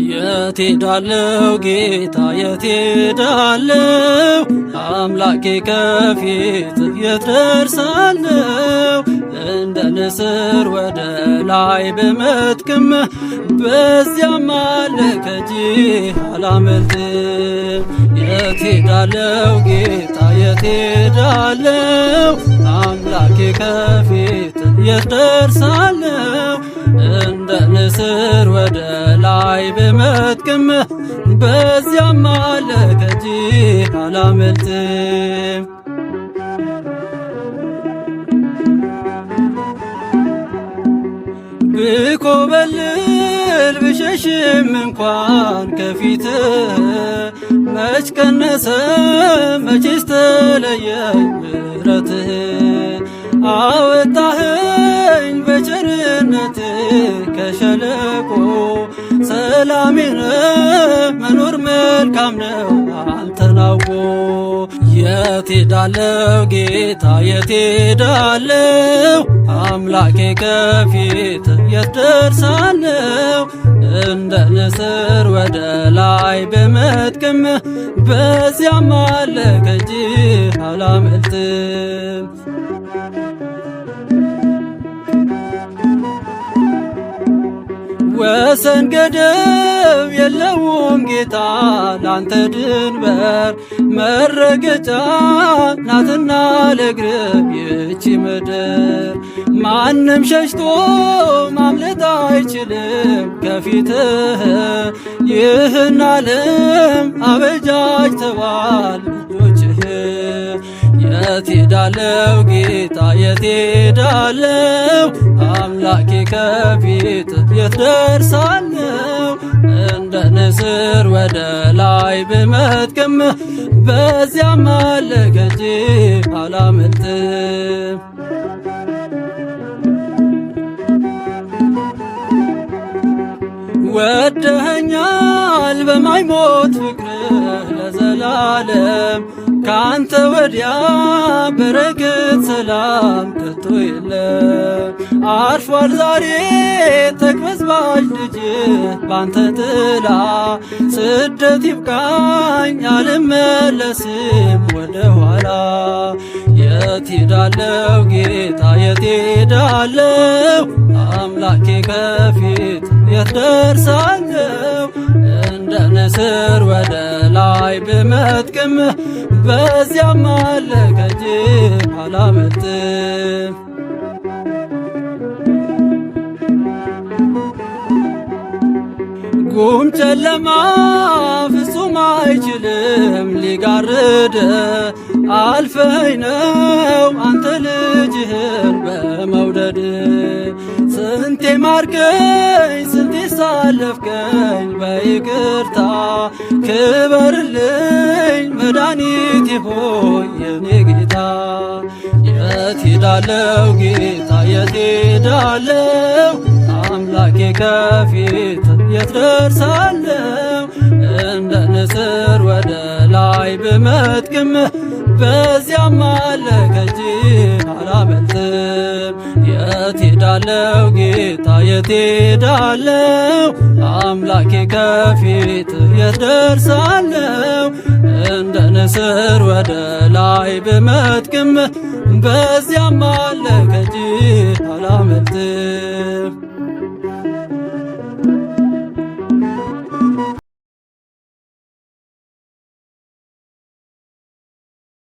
የት ሄዳለሁ ጌታ የት ሄዳለሁ? አምላኬ ከፊት የት ደርሳለሁ? እንደ ንስር ወደ ላይ ብመጥቅም በዚያም አለ ከእጅህ አላመልጥም። የት ሄዳለሁ ጌታ የት ሄዳለሁ? አምላኬ ከፊት የት ደርሳለሁ? እንደ ንስር ወደ ላይ ብመጥቅም በዚያም አለ ከእጅህ አላመልጥም። ብኮበልል ብሸሽም እንኳን ከፊትህ መች ቀነሰ መቼስ ተለየኝ ምሕረትህ። አወጣኸኝ በቸርነትህ ከሸለቆ ሰላሜ ነህ መኖር መልካም ነው አንተን አውቆ። የት ሄዳለሁ ጌታ የት ሄዳለሁ? አምላኬ ከፊት የት ደርሳለሁ? እንደ ንስር ወደ ላይ ብመጥቅም በዚያም አለ ከእጅህ አላመልጥም። ወሰን ገደብ የለውም ጌታ ላንተ ድንበር መረገጫ ናትና ለእግርህ ይህች ምድር። ማንም ሸሽቶ ማምለጥ አይችልም ከፊትህ። ይህን ዓለም አበጃጅተዋል ልጆችህ። የት ሄዳለሁ ጌታ የት ሄዳለሁ? አምላኬ ከፊት የት ደርሳለሁ? እንደ ንስር ወደ ላይ ብመጥቅም በዚያም አለ ከእጅህ አላመልጥም። ወደኸኛል በማይሞት ፍቅርህ ለዘላለም። ካንተ ወዲያ በረከት ሰላም ከቶ የለም። አርፏል ዛሬ ተቅበዝባዥ ልጅህ ባንተ ጥላ። ስደት ይብቃኝ አልመለስም ወደ ኋላ። የት ሄዳለሁ ጌታ የት ሄዳለሁ? አምላኬ ከፊት የት ደርሳለሁ? እንደ ንስር ወደ ላይ ብመጥቅም በዚያም አለ ከእጅህ አላመልጥም። ጉም ጨለማ ፍጹም አይችልም ሊጋርድ። አልፈኸኝ ነው አንተ ልጅህን በመውደድ። ስንቴ ማርከኝ ስንቴ ሳለፍከኝ በይቅርታ። ክበርልኝ መድኃኒቴ ሆይ የኔ ጌታ። የት ሄዳለሁ ጌታ የት ሄዳለሁ? አምላኬ ከፊት የት ደርሳለሁ? እንደ ንስር ወደ ላይ ብመጥቅም በዚያም አለ ከእጅህ አላመልጥም። የት ሄዳለሁ ጌታ የት ሄዳለሁ? አምላኬ ከፊት የት ደርሳለሁ? እንደ ንስር ወደ ላይ ብመጥቅም በዚያም አለ ከእጅህ አላመልጥም።